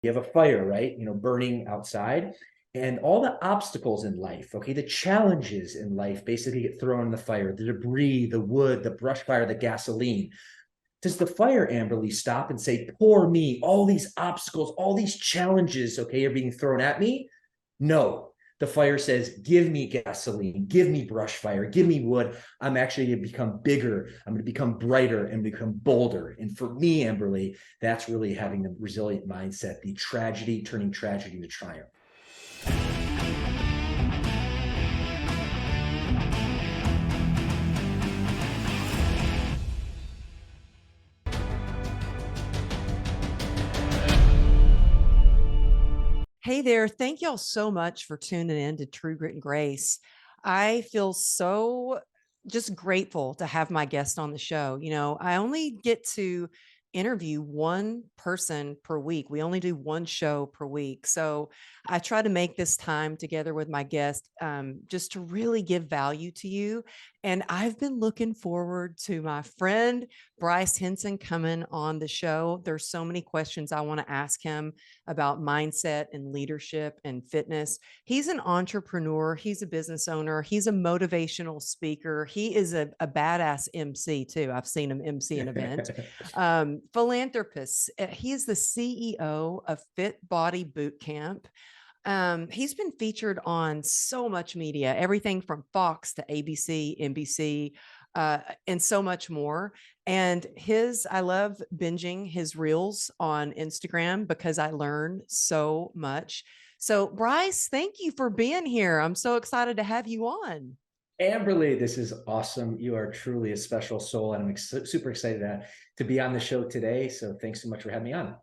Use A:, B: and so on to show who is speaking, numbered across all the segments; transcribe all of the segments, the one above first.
A: You have a fire, right? Burning outside, and all the obstacles in life, okay, the challenges in life basically get thrown in the fire, the debris, the wood, the brush fire, the gasoline. Does the fire, Amberly, stop and say, poor me, all these obstacles, all these challenges, okay, are being thrown at me? No. The fire says, give me gasoline, give me brush fire, give me wood. I'm actually going to become bigger. I'm going to become brighter and become bolder. And for me, Amberly, that's really having a resilient mindset, the tragedy, turning tragedy to triumph.
B: Hey there. Thank y'all so much for tuning in to True Grit and Grace. I feel so just grateful to have my guest on the show. I only get to interview one person per week. We only do one show per week. So I try to make this time together with my guest just to really give value to you. And I've been looking forward to my friend Bryce Henson coming on the show. There's so many questions I want to ask him about mindset and leadership and fitness. He's an entrepreneur. He's a business owner. He's a motivational speaker. He is a badass MC too. I've seen him MC an event. Philanthropist. He is the CEO of Fit Body Boot Camp. He's been featured on so much media, everything from Fox to ABC, NBC, and so much more. And I love binging his reels on Instagram because I learn so much. So, Bryce, thank you for being here. I'm so excited to have you on.
A: Amberly, this is awesome. You are truly a special soul, and I'm super excited to be on the show today. So thanks so much for having me on.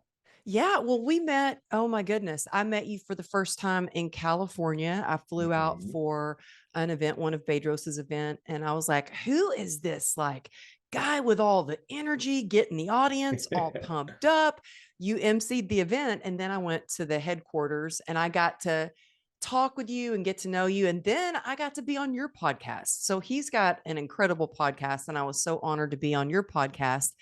B: Yeah, well, we met. Oh my goodness. I met you for the first time in California. I flew out
A: Mhm.
B: for an event, one of Bedros's event, and I was like, who is this like guy with all the energy, getting the audience all pumped up? You emceed the event, and then I went to the headquarters and I got to talk with you and get to know you. And then I got to be on your podcast. So he's got an incredible podcast, and I was so honored to be on your podcast.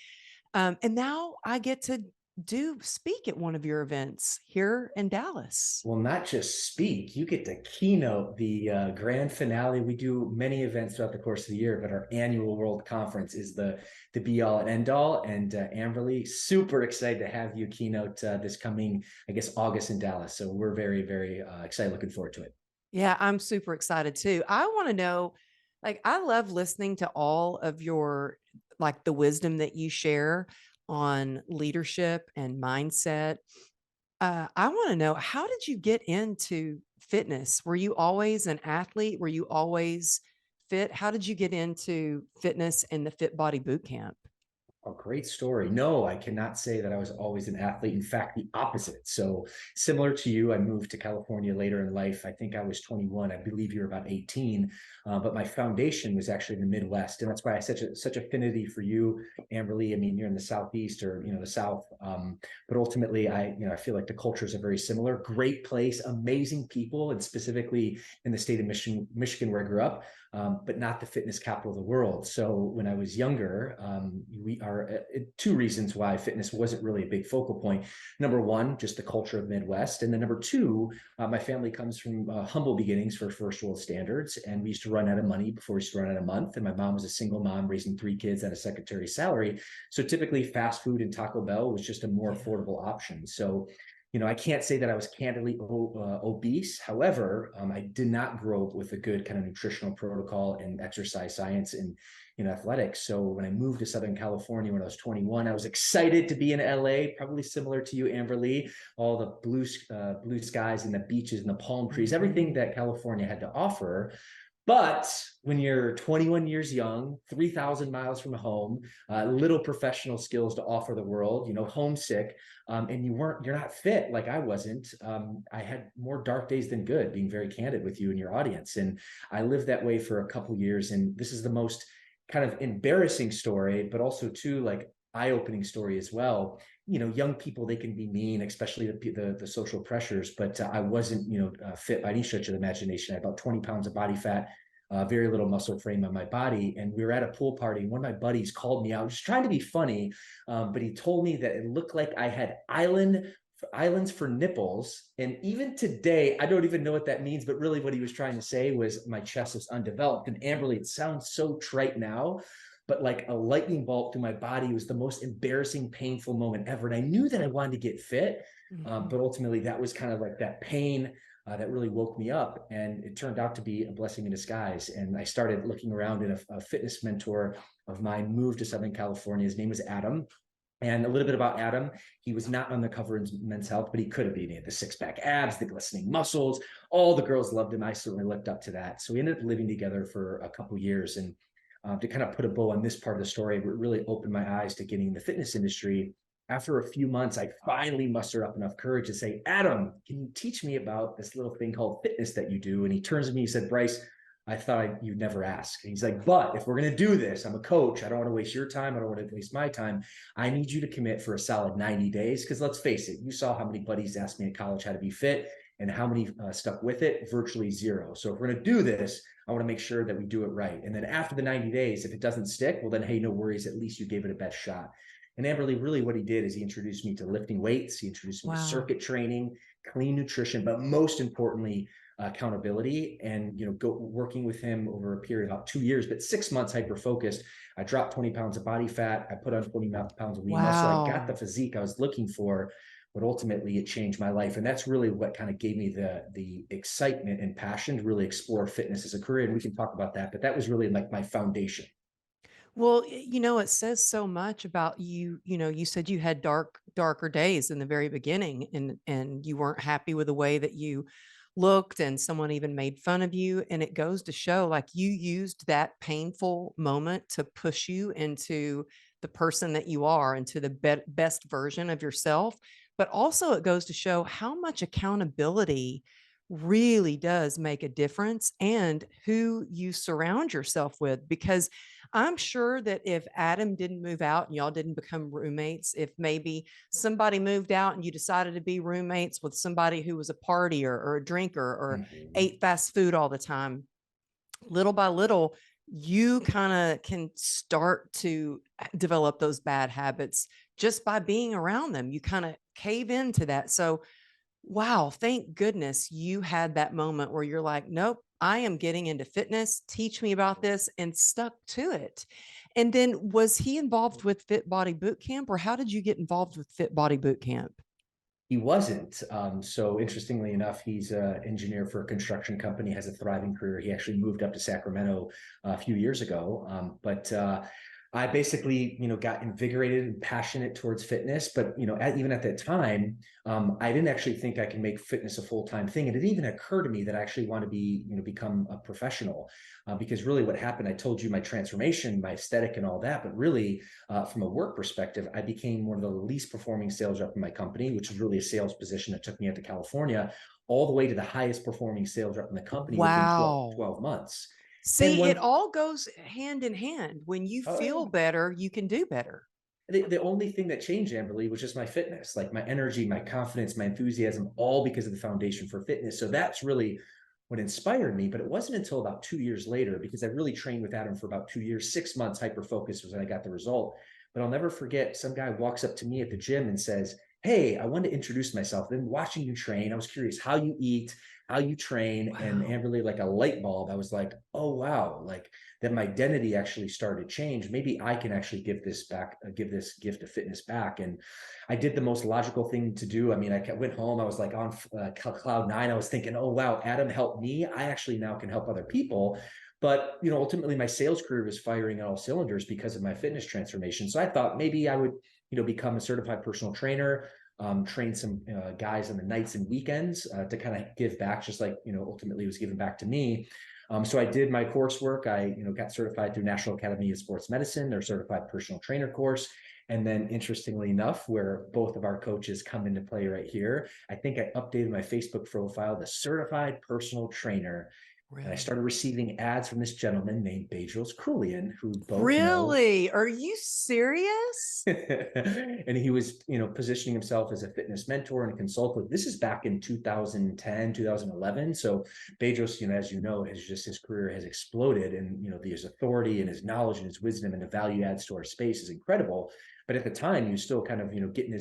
B: And now I get to do speak at one of your events here in Dallas.
A: Well, not just speak, you get to keynote the grand finale. We do many events throughout the course of the year, but our annual World Conference is the be all and end all. And Amberly, super excited to have you keynote this coming, I guess, August in Dallas. So we're very, very excited, looking forward to it.
B: Yeah, I'm super excited too. I want to know, like, I love listening to all of your, like, the wisdom that you share on leadership and mindset. I want to know, how did you get into fitness? Were you always an athlete? Were you always fit? How did you get into fitness and the Fit Body Boot Camp?
A: A great story. No, I cannot say that I was always an athlete. In fact, the opposite. So similar to you, I moved to California later in life. I think I was 21. I believe you were about 18. But my foundation was actually in the Midwest, and that's why I such affinity for you, Amberly. I mean, you're in the Southeast, or the South. But ultimately, I feel like the cultures are very similar. Great place, amazing people, and specifically in the state of Michigan, where I grew up. But not the fitness capital of the world. So when I was younger, we are two reasons why fitness wasn't really a big focal point. Number one, just the culture of Midwest. And then number two, my family comes from humble beginnings for first world standards. And we used to run out of money before we used to run out of month. And my mom was a single mom raising three kids at a secretary salary. So typically fast food and Taco Bell was just a more affordable option. So I can't say that I was candidly obese. However, I did not grow up with a good kind of nutritional protocol and exercise science in athletics. So when I moved to Southern California when I was 21, I was excited to be in LA, probably similar to you, Amber Lee, all the blue skies and the beaches and the palm trees, everything that California had to offer. But when you're 21 years young, 3,000 miles from home, little professional skills to offer the world, homesick, and you're not fit like I wasn't. I had more dark days than good, being very candid with you and your audience. And I lived that way for a couple years. And this is the most kind of embarrassing story, but also too, like, eye-opening story as well. Young people, they can be mean, especially the social pressures, but I wasn't, fit by any stretch of the imagination. I had about 20 pounds of body fat, very little muscle frame on my body. And we were at a pool party, and one of my buddies called me out, just trying to be funny. But he told me that it looked like I had island islands for nipples. And even today, I don't even know what that means, but really what he was trying to say was my chest is undeveloped. And Amberly, it sounds so trite now, but like a lightning bolt through my body was the most embarrassing, painful moment ever. And I knew that I wanted to get fit,
B: Mhm.
A: but ultimately that was kind of like that pain that really woke me up. And it turned out to be a blessing in disguise. And I started looking around, and a fitness mentor of mine moved to Southern California. His name was Adam. And a little bit about Adam, he was not on the cover in Men's Health, but he could have been. He had the six-pack abs, the glistening muscles. All the girls loved him. I certainly looked up to that. So we ended up living together for a couple of years. And to kind of put a bow on this part of the story, it really opened my eyes to getting in the fitness industry. After a few months, I finally mustered up enough courage to say, Adam, can you teach me about this little thing called fitness that you do? And he turns to me, he said, Bryce, I thought you'd never ask. And he's like, but if we're going to do this, I'm a coach. I don't want to waste your time. I don't want to waste my time. I need you to commit for a solid 90 days. Because let's face it, you saw how many buddies asked me in college how to be fit and how many stuck with it, virtually zero. So if we're going to do this, I want to make sure that we do it right. And then after the 90 days, if it doesn't stick, well, then, hey, no worries. At least you gave it a best shot. And Amberly, really what he did is he introduced me to lifting weights. He introduced me to
B: Wow.
A: circuit training, clean nutrition, but most importantly, accountability. And working with him over a period of about 2 years, but 6 months hyper focused. I dropped 20 pounds of body fat. I put on 20 pounds of lean muscle. I got
B: Wow.
A: the physique I was looking for, but ultimately it changed my life. And that's really what kind of gave me the excitement and passion to really explore fitness as a career. And we can talk about that, but that was really like my foundation.
B: Well, it says so much about you. You said you had darker days in the very beginning, and you weren't happy with the way that you looked, and someone even made fun of you. And it goes to show, like, you used that painful moment to push you into the person that you are, into the best version of yourself. But also, it goes to show how much accountability really does make a difference, and who you surround yourself with. Because I'm sure that if Adam didn't move out and y'all didn't become roommates, if maybe somebody moved out and you decided to be roommates with somebody who was a partier or a drinker or
A: Mm-hmm.
B: ate fast food all the time, little by little, you kind of can start to develop those bad habits just by being around them. You kind of cave into that. So wow, thank goodness you had that moment where you're like, nope, I am getting into fitness. Teach me about this, and stuck to it. And then was he involved with Fit Body Boot Camp, or how did you get involved with Fit Body Boot Camp?
A: He wasn't. So interestingly enough, he's an engineer for a construction company, has a thriving career. He actually moved up to Sacramento a few years ago. But I basically, got invigorated and passionate towards fitness. But, even at that time, I didn't actually think I can make fitness a full-time thing. And it didn't even occur to me that I actually want to become a professional. Because really what happened, I told you my transformation, my aesthetic and all that, but really from a work perspective, I became one of the least performing sales rep in my company, which is really a sales position that took me out to California, all the way to the highest performing sales rep in the company within 12,
B: Wow.
A: 12 months. And
B: See, it
A: one,
B: all goes hand in hand. When you
A: oh
B: feel
A: yeah,
B: better, you can do better.
A: the only thing that changed, Amberly, was just my fitness, like my energy, my confidence, my enthusiasm, all because of the foundation for fitness. So that's really what inspired me. But it wasn't until about 2 years later, because I really trained with Adam for about 2 years, 6 months, hyper focus was when I got the result. But I'll never forget, some guy walks up to me at the gym and says, hey, I wanted to introduce myself. Then watching you train, I was curious how you eat, how you train. And
B: Wow.
A: Amberly, like a light bulb, I was like, oh, wow, like that my identity actually started to change. Maybe I can actually give this back, give this gift of fitness back. And I did the most logical thing to do. I mean, I went home, I was like on cloud nine. I was thinking, oh, wow, Adam helped me. I actually now can help other people. But, ultimately my sales career was firing on all cylinders because of my fitness transformation. So I thought maybe I would, become a certified personal trainer, train some guys on the nights and weekends to kind of give back, just like, ultimately it was given back to me. So I did my coursework. I, got certified through National Academy of Sports Medicine, their certified personal trainer course. And then interestingly enough, where both of our coaches come into play right here, I think I updated my Facebook profile, the certified personal trainer. And I
B: Really?
A: started receiving ads from this gentleman named 𝗔𝗩𝗔𝗉𝗟𝗓, who both know.
B: Really? Are you serious?
A: And he was, positioning himself as a fitness mentor and consultant. This is back in 2010, 2011. So 𝗔𝗩𝗔𝗟, as you know, his career has exploded, and his authority and his knowledge and his wisdom and the value adds to our space is incredible. But at the time, he was still kind of, getting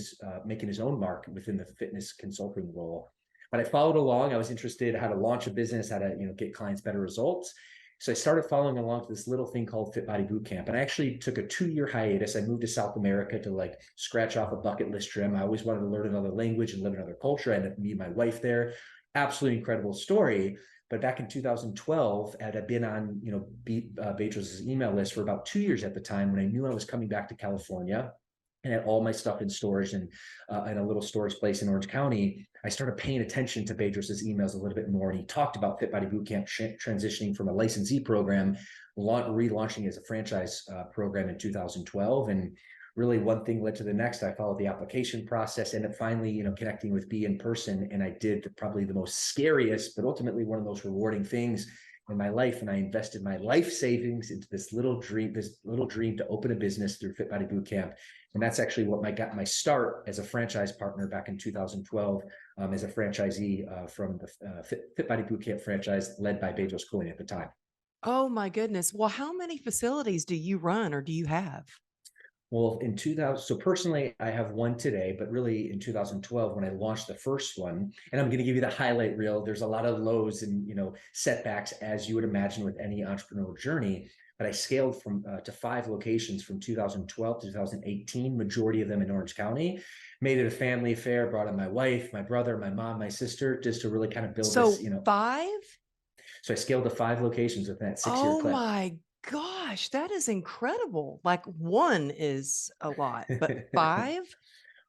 A: making his own mark within the fitness consulting role. But I followed along. I was interested how to launch a business, how to, get clients better results. So I started following along to this little thing called Fit Body Bootcamp. And I actually took a 2-year hiatus. I moved to South America to like scratch off a bucket list trim. I always wanted to learn another language and live in another culture. I ended up meeting my wife there. Absolutely incredible story. But back in 2012, I'd been on, 𝗔𝗩𝗔𝗓𝗟𝗔𝗕𝗟𝗟𝗓 for about 2 years at the time, when I knew I was coming back to California and had all my stuff in storage and in a little storage place in Orange County. I started paying attention to 𝗔𝗩𝗔𝗟𝗟𝗓𝗏𝗏𝗏 emails a little bit more. And he talked about Fit Body Bootcamp transitioning from a licensee program, relaunching as a franchise program in 2012. And really one thing led to the next. I followed the application process, ended up finally, connecting with B in person. And I did probably the most scariest, but ultimately one of the most rewarding things in my life. And I invested my life savings into this little dream to open a business through Fit Body Bootcamp. And that's actually what got my start as a franchise partner back in 2012, as a franchisee from the Fit Body Bootcamp franchise led by 𝗔𝗩𝗔𝗟𝗓𝗏𝗏𝗏 at the time.
B: Oh my goodness. Well, how many facilities do you run or do you have?
A: Well, in 2000, so personally, I have one today, but really in 2012, when I launched the first one, and I'm going to give you the highlight reel, there's a lot of lows and, setbacks, as you would imagine with any entrepreneurial journey. But I scaled from to 5 locations from 2012 to 2018, majority of them in Orange County. Made it a family affair, brought in my wife, my brother, my mom, my sister, just to really kind of build this,
B: So 5?
A: So I scaled to 5 locations within that 6-year
B: Oh
A: clip.
B: my gosh, that is incredible. Like 1 is a lot, but 5?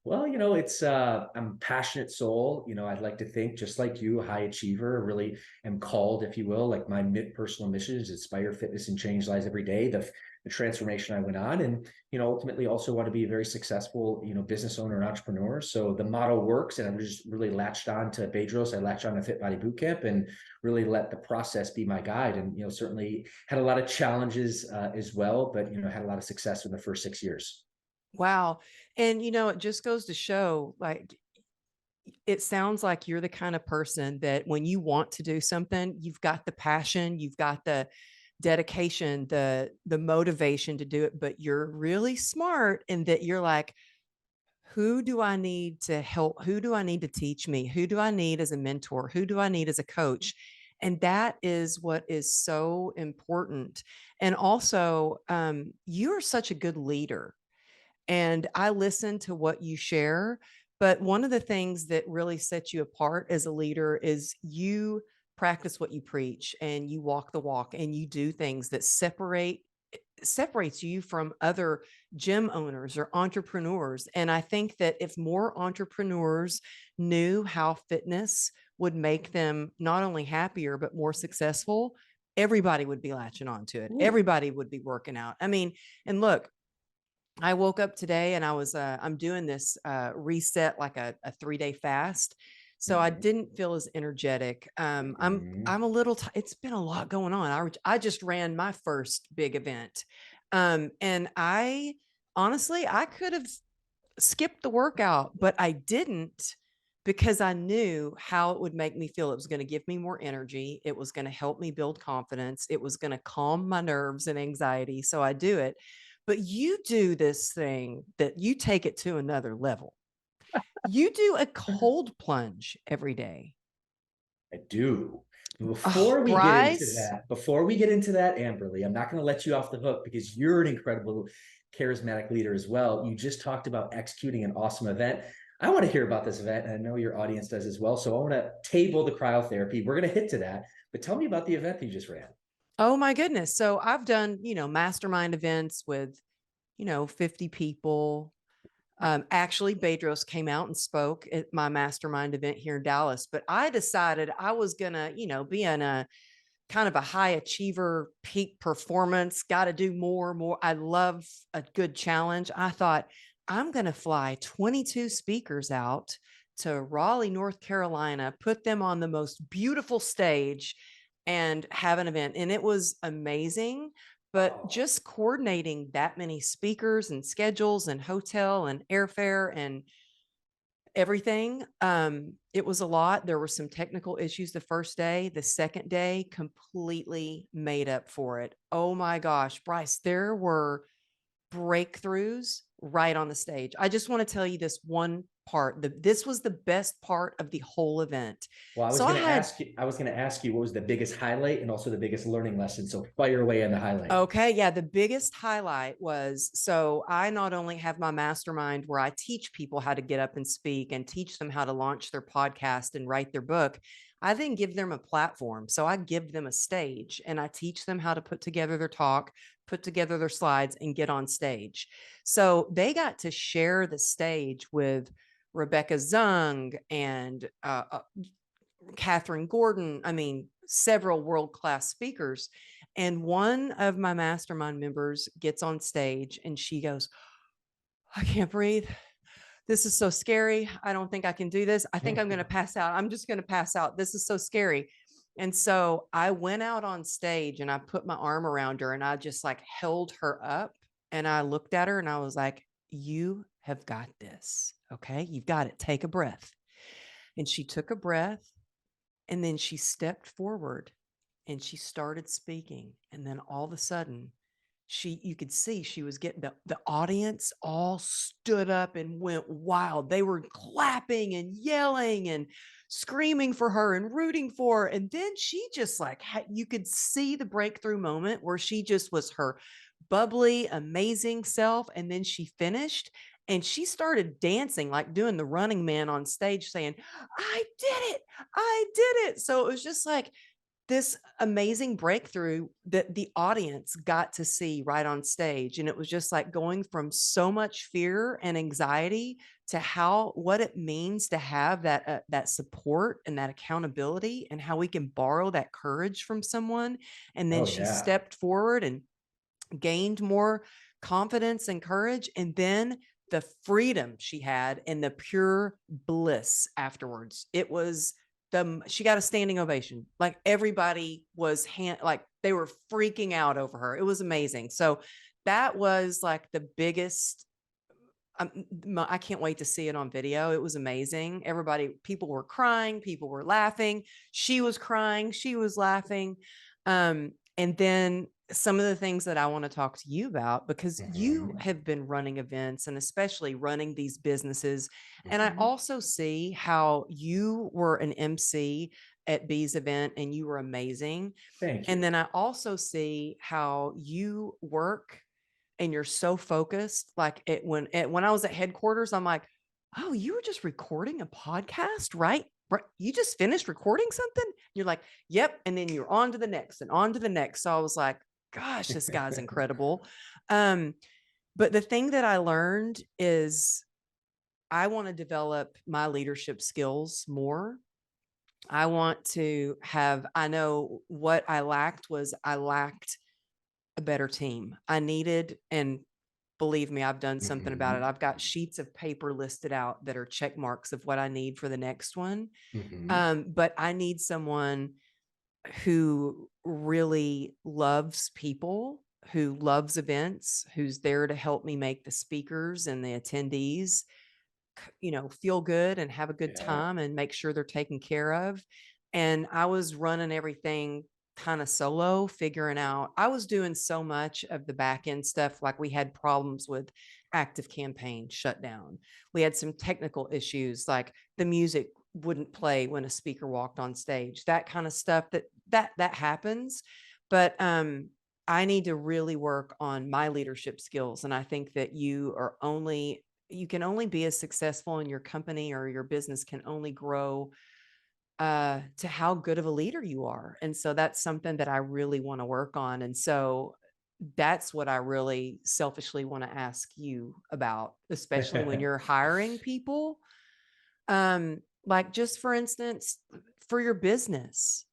A: Well, it's I'm a passionate soul. I'd like to think, just like you, a high achiever. Really am called, if you will. Like my personal mission is inspire fitness and change lives every day. The transformation I went on, and ultimately also want to be a very successful business owner and entrepreneur. So the model works, and I'm just really latched on to 𝗔𝗩𝗔𝗟𝗏𝗏𝗏. I latched on to Fit Body Bootcamp and really let the process be my guide. And certainly had a lot of challenges as well, but had a lot of success in the first 6 years.
B: Wow. And it just goes to show, like, it sounds like you're the kind of person that when you want to do something, you've got the passion, you've got the dedication, the motivation to do it, but you're really smart in that you're like, who do I need to help? Who do I need to teach me? Who do I need as a mentor? Who do I need as a coach? And that is what is so important. And also, you're such a good leader. And I listen to what you share. But one of the things that really sets you apart as a leader is you practice what you preach and you walk the walk and you do things that separates you from other gym owners or entrepreneurs. And I think that if more entrepreneurs knew how fitness would make them not only happier, but more successful, everybody would be latching onto it.
A: Ooh.
B: Everybody would be working out. I mean, and look, I woke up today and I'm doing this reset, like a 3-day fast. So I
A: Mhm.
B: didn't feel as energetic. I'm a little, it's been a lot going on. I just ran my first big event. And I honestly, I could have skipped the workout, but I didn't because I knew how it would make me feel. It was going to give me more energy. It was going to help me build confidence. It was going to calm my nerves and anxiety. So I do it. But you do this thing that you take it to another level. You do a cold plunge every day.
A: I do.
B: Oh, Bryce.
A: Before we get into that, Amberly, I'm not going to let you off the hook because you're an incredible, charismatic leader as well. You just talked about executing an awesome event. I want to hear about this event, and I know your audience does as well. So I want to table the cryotherapy. We're going to hit to that, but tell me about the event that you just ran.
B: Oh my goodness. So I've done, mastermind events with, 50 people. Actually, 𝗔𝗩𝗔𝗟𝗏𝗏𝗏𝗏 came out and spoke at my mastermind event here in Dallas, but I decided I was going to, be in a kind of a high achiever, peak performance, got to do more. I love a good challenge. I thought I'm going to fly 22 speakers out to Raleigh, North Carolina, put them on the most beautiful stage, and have an event. And it was amazing. But
A: Oh,
B: just coordinating that many speakers and schedules and hotel and airfare and everything, it was a lot. There were some technical issues the first day. The second day completely made up for it. Oh my gosh, Bryce, there were breakthroughs right on the stage. I just want to tell you this one part. This was the best part of the whole event.
A: well,
B: So I had
A: I was going to ask you what was the biggest highlight and also the biggest learning lesson. So fire away on the highlight.
B: Okay, yeah, the biggest highlight was, so I not only have my mastermind where I teach people how to get up and speak and teach them how to launch their podcast and write their book, I then give them a platform. So I give them a stage and I teach them how to put together their talk, put together their slides, and get on stage. So they got to share the stage with Rebecca Zung and Catherine Gordon. I mean, several world-class speakers. And one of my mastermind members gets on stage and she goes, I can't breathe. This is so scary. I don't think I can do this. I think I'm going to pass out. I'm just going to pass out. This is so scary. And so I went out on stage and I put my arm around her and I just like held her up and I looked at her and I was like, you have got this. Okay. You've got it. Take a breath. And she took a breath and then she stepped forward and she started speaking. And then all of a sudden, you could see she was getting the audience all stood up and went wild. They were clapping and yelling and screaming for her and rooting for her. And then she just like, you could see the breakthrough moment where she just was her bubbly, amazing self. And then she finished and she started dancing, like doing the running man on stage saying, I did it. I did it. So it was just like, this amazing breakthrough that the audience got to see right on stage. And it was just like going from so much fear and anxiety to what it means to have that support and that accountability, and how we can borrow that courage from someone. And then
A: Oh
B: she
A: yeah.
B: stepped forward and gained more confidence and courage. And then the freedom she had and the pure bliss afterwards. It was she got a standing ovation. Like everybody was like they were freaking out over her. It was amazing. So that was like the biggest. I can't wait to see it on video. It was amazing. People were crying, people were laughing. She was crying, she was laughing. And then some of the things that I want to talk to you about, because you
A: Mhm.
B: have been running events and especially running these businesses. And I
A: Mhm.
B: also see how you were an MC at B's event and you were amazing.
A: Thank
B: And
A: you.
B: then I also see how you work and you're so focused. Like when I was at headquarters, I'm like, oh, you were just recording a podcast, right? You just finished recording something. You're like, yep. And then you're on to the next and on to the next. So I was like, gosh, this guy's incredible. Um, but the thing that I learned is I want to develop my leadership skills more. I know what I lacked a better team. I needed, and believe me, I've done something about it.
A: Mhm.
B: I've got sheets of paper listed out that are check marks of what I need for the next one.
A: Mhm.
B: But I need someone who really loves people, who loves events, who's there to help me make the speakers and the attendees, feel good and have a good
A: Yeah.
B: time and make sure they're taken care of. And I was running everything kind of solo, figuring out, I was doing so much of the back end stuff. Like we had problems with active campaign shutdown. We had some technical issues, like the music wouldn't play when a speaker walked on stage, that kind of stuff that happens. But I need to really work on my leadership skills. And I think that you can only be as successful in your company, or your business can only grow to how good of a leader you are. And so that's something that I really want to work on. And so that's what I really selfishly want to ask you about, especially when you're hiring people. Like just for instance, for your business,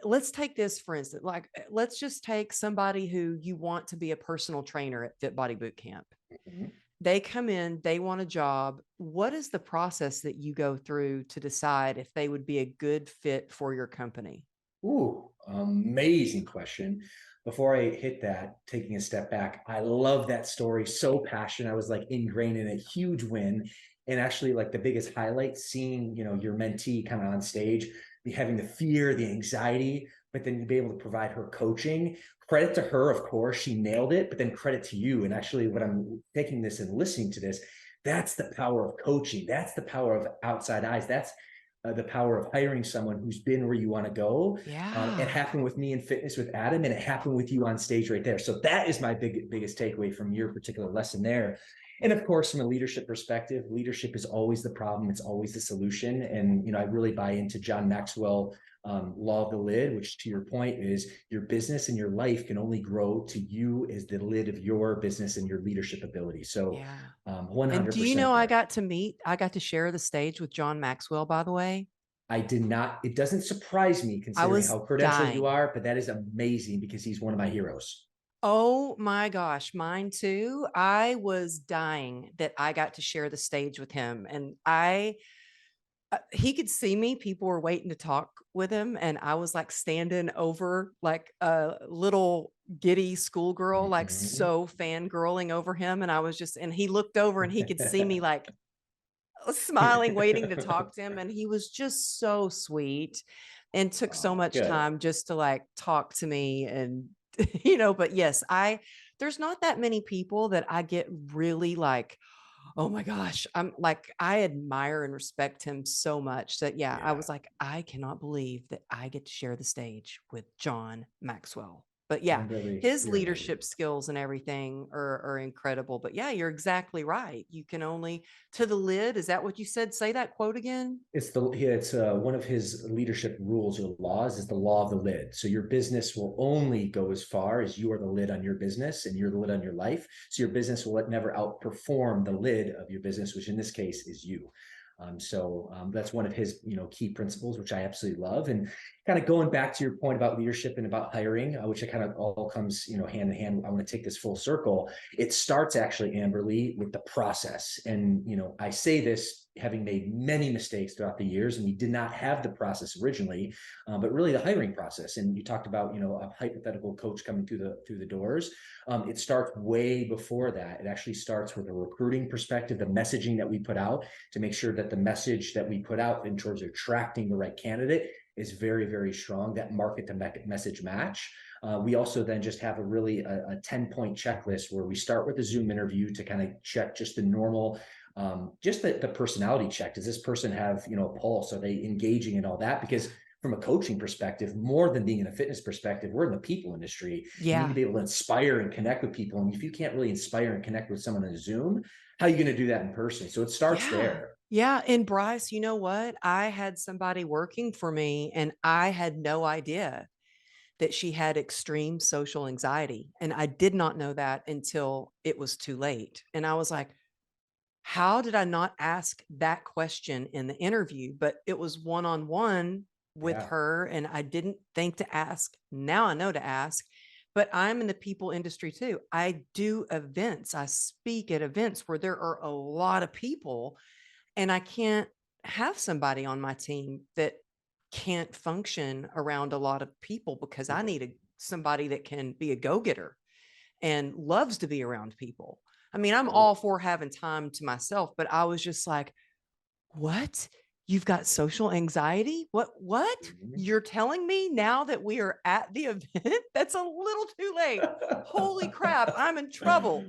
B: let's take this for instance, like let's just take somebody who you want to be a personal trainer at Fit Body Boot Camp.
A: Mhm.
B: They come in, they want a job. What is the process that you go through to decide if they would be a good fit for your company?
A: Ooh, amazing question. Before I hit that, taking a step back, I love that story. So passionate. I was like ingrained in a huge win. And actually, like the biggest highlight, seeing, your mentee kind of on stage, be having the fear, the anxiety, but then to be able to provide her coaching. Credit to her, of course, she nailed it, but then credit to you. And actually, what I'm taking this and listening to this, that's the power of coaching. That's the power of outside eyes. That's the power of hiring someone who's been where you want to go. It
B: Yeah.
A: happened with me in fitness with Adam, and it happened with you on stage right there. So that is my biggest takeaway from your particular lesson there. And of course, from a leadership perspective, leadership is always the problem. It's always the solution. And, I really buy into John Maxwell law of the lid, which to your point is your business and your life can only grow to you as the lid of your business and your leadership ability. So
B: Yeah. And do you
A: 100%
B: know
A: there.
B: I got to share the stage with John Maxwell, by the way.
A: I did not, it doesn't surprise me
B: I
A: considering
B: was
A: how credentialed you
B: dying.
A: are, but that is amazing because he's one of my heroes.
B: Oh my gosh, mine too. I was dying that I got to share the stage with him. And he could see me. People were waiting to talk with him. And I was like standing over like a little giddy schoolgirl, like
A: Mhm.
B: so fangirling over him. And and he looked over and he could see me like smiling, waiting to talk to him. And he was just so sweet and took so
A: Oh,
B: much
A: good.
B: time just to like talk to me. And, but yes, there's not that many people that I get really like, oh my gosh, I'm like, I admire and respect him so much that, yeah, I
A: Yeah,
B: was like, I cannot believe that I get to share the stage with John Maxwell. But yeah,
A: Kimberly,
B: his
A: you're amazing.
B: leadership skills and everything are incredible. But yeah, you're exactly right. You can only to the lid. Is that what you said? Say that quote again.
A: It's one of his leadership rules or laws is the law of the lid. So your business will only go as far as you are the lid on your business and you're the lid on your life. So your business will never outperform the lid of your business, which in this case is you. That's one of his, key principles, which I absolutely love. And kind of going back to your point about leadership and about hiring, which it kind of all comes, hand in hand. I want to take this full circle. It starts actually, Amberly, with the process. And, I say this having made many mistakes throughout the years, and we did not have the process originally, but really the hiring process. And you talked about, a hypothetical coach coming through the doors. It starts way before that. It actually starts with a recruiting perspective, the messaging that we put out to make sure that the message that we put out in terms of attracting the right candidate is very, very strong. That market to message match. We also then just have a 10-point checklist where we start with a Zoom interview to kind of check just the normal, just the personality check. Does this person have, a pulse? Are they engaging and all that?
B: Yeah.
A: Because from a coaching perspective, more than being in a fitness perspective, we're in the people industry. You need to
B: Yeah.
A: be able to inspire and connect with people. And if you can't really inspire and connect with someone on Zoom, how are you going to do that in person? So it starts
B: Yeah.
A: there.
B: Yeah. And Bryce, you know what? I had somebody working for me and I had no idea that she had extreme social anxiety. And I did not know that until it was too late. And I was like, how did I not ask that question in the interview? But it was one on one with
A: Yeah.
B: her, and I didn't think to ask. Now I know to ask. But I'm in the people industry too. I do events, I speak at events where there are a lot of people, and I can't have somebody on my team that can't function around a lot of people because I need somebody that can be a go getter and loves to be around people. I mean, I'm all for having time to myself, but I was just like, what? You've got social anxiety? What? You're telling me now that we are at the event? That's a little too late. Holy crap, I'm in trouble.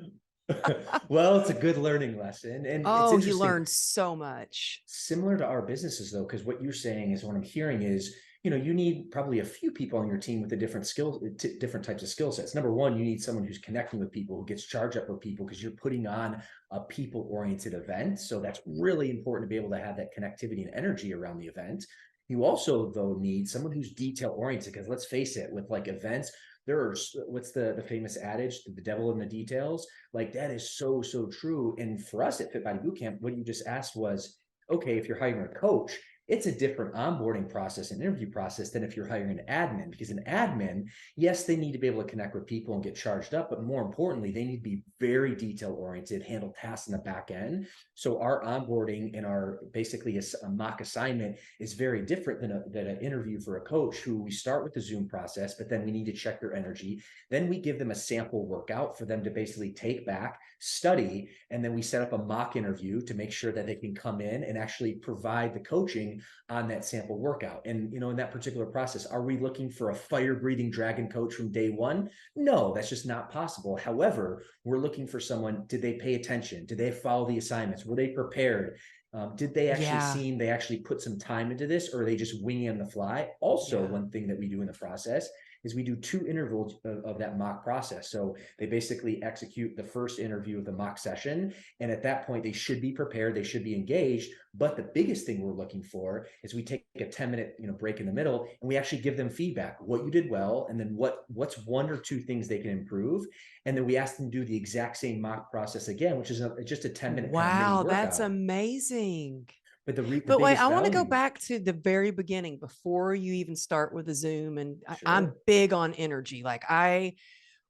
A: Well, it's a good learning lesson. And it's
B: Oh, you
A: interesting,
B: learn so much.
A: similar to our businesses though, because what you're saying is what I'm hearing is, you need probably a few people on your team with the different skills, different types of skill sets. Number one, you need someone who's connecting with people, who gets charged up with people, because you're putting on a people oriented event. So that's really important to be able to have that connectivity and energy around the event. You also, though, need someone who's detail oriented, because let's face it, with like events, there's what's the famous adage, the devil in the details. Like that is so true. And for us at Fit Body Bootcamp, what you just asked was, okay, if you're hiring a coach, It's a different onboarding process and interview process than if you're hiring an admin, because an admin, yes, they need to be able to connect with people and get charged up, but more importantly, they need to be very detail oriented, handle tasks in the back end. So our onboarding and our basically a mock assignment is very different than an interview for a coach, who we start with the Zoom process, but then we need to check their energy. Then we give them a sample workout for them to basically take back, study, and then we set up a mock interview to make sure that they can come in and actually provide the coaching on that sample workout. And, you know, in that particular process, are we looking for a fire breathing dragon coach from day one? No, that's just not possible. However, we're looking for someone, did they pay attention? Did they follow the assignments? Were they prepared? Did they actually
B: Yeah.
A: seem, they actually put some time into this, or are they just winging on the fly? Also,
B: Yeah.
A: one thing that we do in the process is we do 2 intervals of that mock process. So they basically execute the first interview of the mock session. And at that point, they should be prepared, they should be engaged. But the biggest thing we're looking for is we take a 10-minute break in the middle, and we actually give them feedback, what you did well, and then what's 1 or 2 things they can improve. And then we ask them to do the exact same mock process again, which is just a 10-minute kind of mini
B: Wow, that's
A: workout.
B: amazing.
A: But the
B: But wait,
A: biggest
B: I want to go
A: value.
B: back to the very beginning before you even start with the Zoom. And I'm
A: Sure.
B: big on energy. Like, I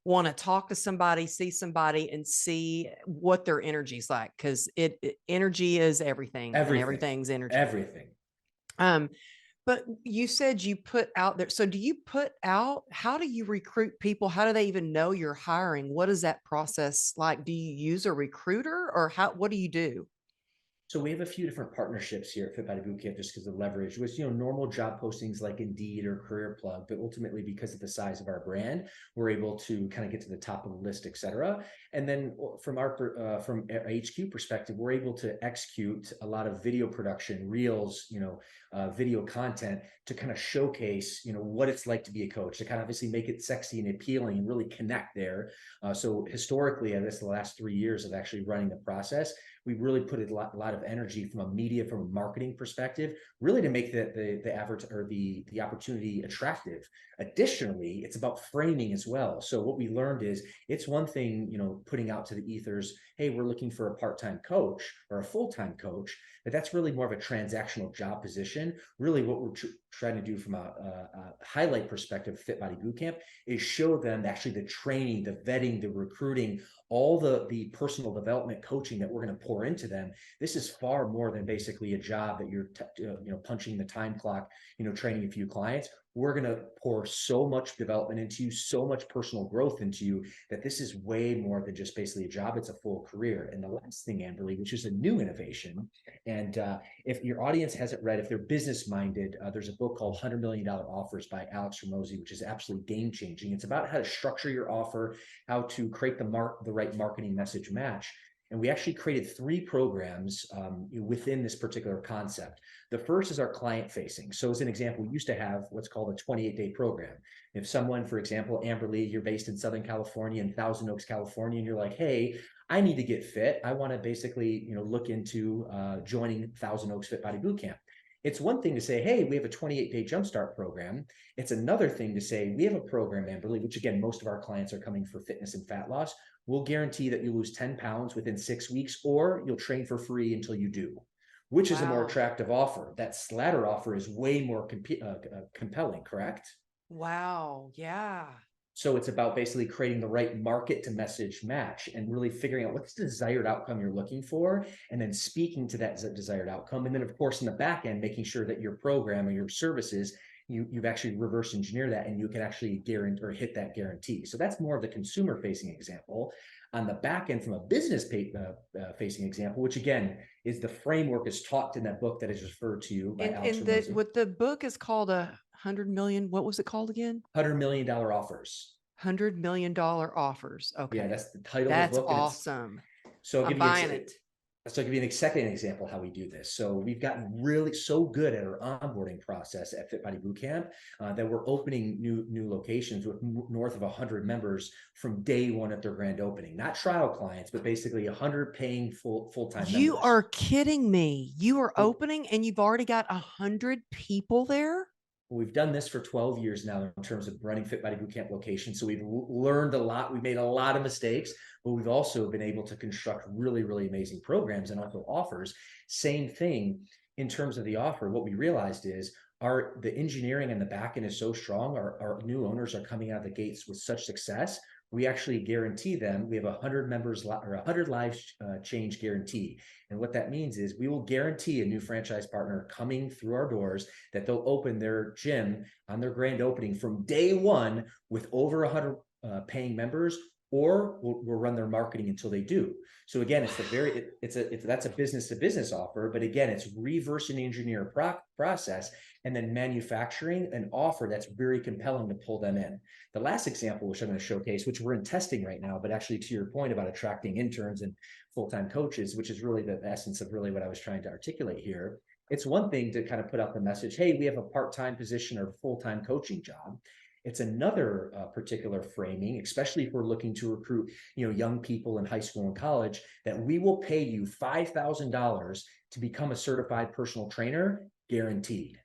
B: want to talk to somebody, see somebody, and see what their energy's like, because energy is everything, and
A: Everything.
B: everything's energy.
A: Everything.
B: Um, but you said you put out there. So do you put out, how do you recruit people? How do they even know you're hiring? What is that process like? Do you use a recruiter, or what do you do?
A: So we have a few different partnerships here at Fit Body Bootcamp, just because of leverage with, normal job postings like Indeed or Career Plug, but ultimately because of the size of our brand, we're able to kind of get to the top of the list, et cetera. And then from our HQ perspective, we're able to execute a lot of video production, reels, video content to kind of showcase, what it's like to be a coach, to kind of obviously make it sexy and appealing and really connect there. So historically, I guess the last 3 years of actually running the process, we really put a lot of energy from a media, from a marketing perspective, really to make the average or the opportunity attractive. Additionally, it's about framing as well. So what we learned is, it's one thing, putting out to the ethers, hey, we're looking for a part-time coach or a full-time coach, but that's really more of a transactional job position. Really, what we're trying to do from a highlight perspective, Fit Body Bootcamp, is show them actually the training, the vetting, the recruiting, all the personal development coaching that we're going to pour into them. This is far more than basically a job that you're punching the time clock, training a few clients. We're going to pour so much development into you, so much personal growth into you, that this is way more than just basically a job. It's a full career. And the last thing, Amberly, which is a new innovation, and if your audience hasn't read, if they're business minded, there's a book called $100 Million Offers by Alex Hormozi, which is absolutely game changing. It's about how to structure your offer, how to create the right marketing message match. And we actually created 3 programs within this particular concept. The first is our client facing. So as an example, we used to have what's called a 28-day program. If someone, for example, Amberly, you're based in Southern California, in Thousand Oaks, California, and you're like, hey, I need to get fit. I want to basically, look into joining Thousand Oaks Fit Body Bootcamp. It's one thing to say, hey, we have a 28-day jumpstart program. It's another thing to say, we have a program, Amberly, which again, most of our clients are coming for fitness and fat loss. We'll guarantee that you lose 10 pounds within 6 weeks, or you'll train for free until you do. Which is a more
B: Wow.
A: attractive offer? That latter offer is way more compelling, correct?
B: Wow. Yeah.
A: So it's about basically creating the right market to message match, and really figuring out what's the desired outcome you're looking for, and then speaking to that desired outcome. And then, of course, in the back end, making sure that your program or your services, you've actually reverse engineered that, and you can actually guarantee or hit that guarantee. So that's more of the consumer facing example. On the back end, from a business facing example, which again is the framework is taught in that book that is referred to you by Alex
B: And the
A: Hormozi.
B: what the book is called, 100 million. What was it called again?
A: $100 million offers.
B: $100 million offers.
A: Yeah,
B: Okay.
A: that's the title of the
B: That's
A: book, and it's
B: awesome.
A: so I'll
B: I'm
A: give you
B: buying it.
A: a second example how we do this. So we've gotten really so good at our onboarding process at Fit Body Bootcamp that we're opening new locations with north of 100 members from day one at their grand opening. Not trial clients, but basically 100 paying full-time
B: You
A: members.
B: are kidding me. You are
A: Well,
B: opening and you've already got 100 people there?
A: we've done this for 12 years now in terms of running Fit Body Bootcamp locations. So we've learned a lot. We've made a lot of mistakes, but we've also been able to construct really, really amazing programs and also offers. Same thing. in terms of the offer, what we realized is the engineering and the back end is so strong. Our new owners are coming out of the gates with such success. We actually guarantee them, we have 100 members or 100 lives change guarantee. And what that means is we will guarantee a new franchise partner coming through our doors that they'll open their gym on their grand opening from day one with over 100 paying members, or we'll run their marketing until they do. So again, that's a business to business offer, but again, it's reverse engineer process and then manufacturing an offer that's very compelling to pull them in. The last example, which I'm going to showcase, which we're in testing right now, but actually to your point about attracting interns and full-time coaches, which is really the essence of really what I was trying to articulate here. It's one thing to kind of put out the message, hey, we have a part-time position or full-time coaching job. It's another particular framing, especially if we're looking to recruit, young people in high school and college, that we will pay you $5,000 to become a certified personal trainer, guaranteed.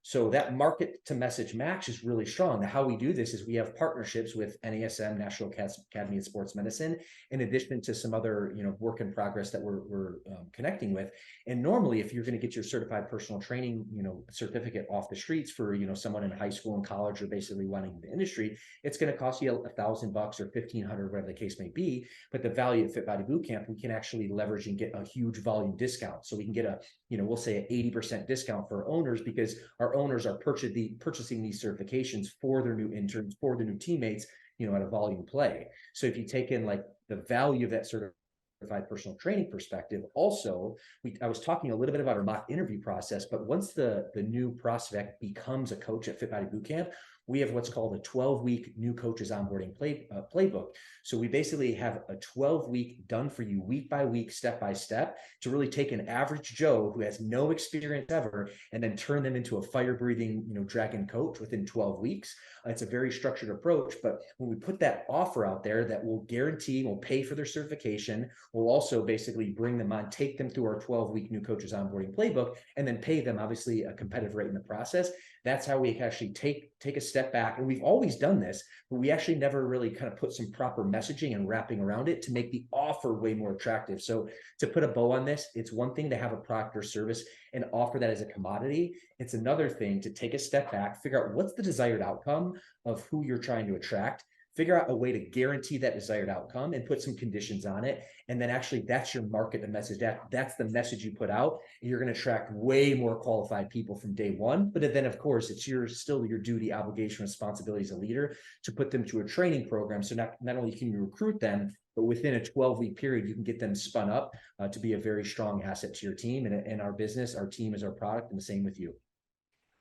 A: So that market to message match is really strong. Now, how we do this is we have partnerships with NASM, National Academy of Sports Medicine, in addition to some other, work in progress that we're connecting with. And normally, if you're going to get your certified personal training, certificate off the streets for, someone in high school and college or basically wanting the industry, it's going to cost you $1,000 or $1,500, whatever the case may be. But the value of Fit Body Bootcamp, we can actually leverage and get a huge volume discount. So we can get we'll say an 80% discount for owners, because our owners are purchasing these certifications for their new interns, for their new teammates, at a volume play. So if you take in like the value of that certified personal training perspective, also, I was talking a little bit about our mock interview process, but once the new prospect becomes a coach at Fit Body Bootcamp, we have what's called a 12-week new coaches onboarding playbook. So we basically have a 12-week done for you week by week, step by step, to really take an average Joe who has no experience ever and then turn them into a fire-breathing, dragon coach within 12 weeks. It's a very structured approach, but when we put that offer out there that will guarantee, we'll pay for their certification, we'll also basically bring them on, take them through our 12-week new coaches onboarding playbook, and then pay them obviously a competitive rate in the process. That's how we actually take a step back. And we've always done this, but we actually never really kind of put some proper messaging and wrapping around it to make the offer way more attractive. So to put a bow on this, it's one thing to have a product or service and offer that as a commodity. It's another thing to take a step back, figure out what's the desired outcome of who you're trying to attract, figure out a way to guarantee that desired outcome and put some conditions on it. And then actually that's your market and message. That's the message you put out. And you're going to attract way more qualified people from day one. But then of course, it's still your duty, obligation, responsibility as a leader to put them through a training program. So not only can you recruit them, but within a 12-week period, you can get them spun up to be a very strong asset to your team and our business. Our team is our product, and the same with you.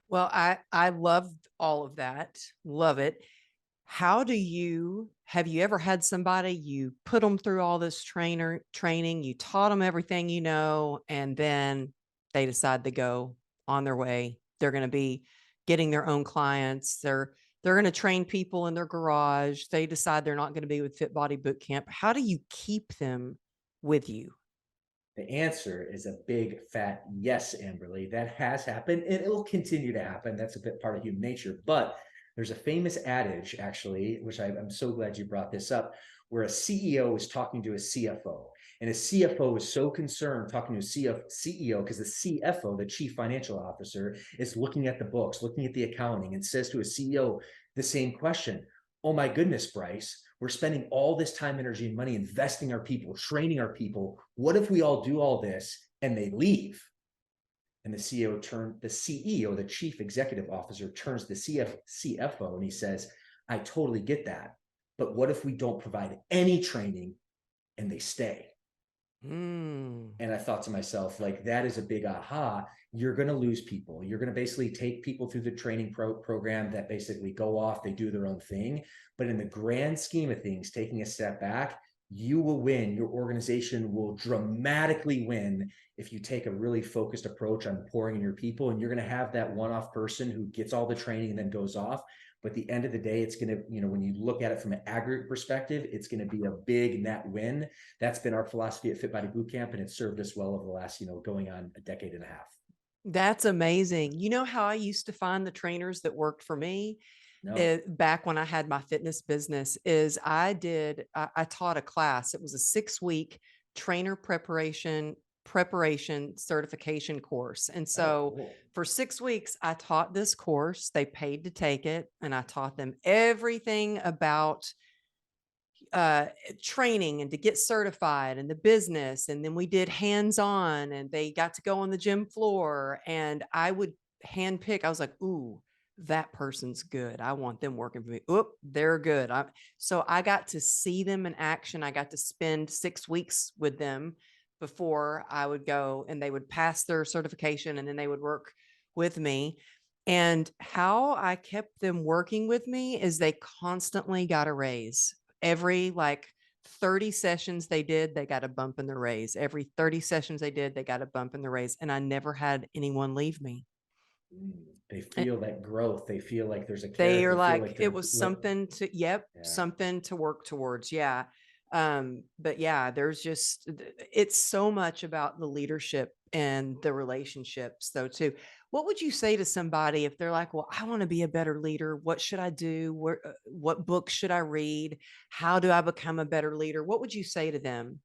B: Well, I love all of that. Love it. Have you ever had somebody, you put them through all this training, you taught them everything, and then they decide to go on their way. They're going to be getting their own clients. They're going to train people in their garage. They decide they're not going to be with Fit Body Bootcamp. How do you keep them with you?
A: The answer is a big fat yes, Amberly. That has happened and it will continue to happen. That's a bit part of human nature. But there's a famous adage, actually, which I'm so glad you brought this up, where a CEO is talking to a CFO. And a CFO is so concerned talking to a CEO because the CFO, the chief financial officer, is looking at the books, looking at the accounting, and says to a CEO the same question. Oh my goodness, Bryce, we're spending all this time, energy, and money investing our people, training our people. What if we all do all this and they leave? And the CEO, the chief executive officer, turns to the CFO and he says, I totally get that. But what if we don't provide any training and they stay? And I thought to myself, like, that is a big aha. You're going to lose people. You're going to basically take people through the training program that basically go off, they do their own thing. But in the grand scheme of things, taking a step back, you will win. Your organization will dramatically win if you take a really focused approach on pouring in your people. And you're going to have that one-off person who gets all the training and then goes off. But at the end of the day, it's going to, when you look at it from an aggregate perspective, it's going to be a big net win. That's been our philosophy at Fit Body Bootcamp, and it's served us well over the last, going on a decade and a half.
B: That's amazing. You know how I used to find the trainers that worked for me?
A: No.
B: Back when I had my fitness business, is I taught a class. It was a 6-week trainer preparation preparation certification course. And
A: Oh,
B: so
A: cool.
B: for 6 weeks, I taught this course. They paid to take it, and I taught them everything about uh training and to get certified and the business. And then we did hands-on, and they got to go on the gym floor, and I would handpick. I was like, ooh, that person's good, I want them working for me. Oop, they're good. So I got to see them in action. I got to spend 6 weeks with them before I would go, and they would pass their certification, and then they would work with me. And how I kept them working with me is they constantly got a raise. Every like 30 sessions they did, they got a bump in the raise. Every 30 sessions they did, they got a bump in the raise. And I never had anyone leave me.
A: They
B: And
A: feel that growth. They feel like there's a
B: they
A: carrot.
B: are
A: They feel like
B: like, it
A: they're
B: was something to, yep,
A: yeah.
B: something to work towards. Yeah. But yeah, there's just, it's so much about the leadership and the relationships though, too. What would you say to somebody if they're like, well, I want to be a better leader? What should I do? What books should I read? How do I become a better leader? What would you say to them?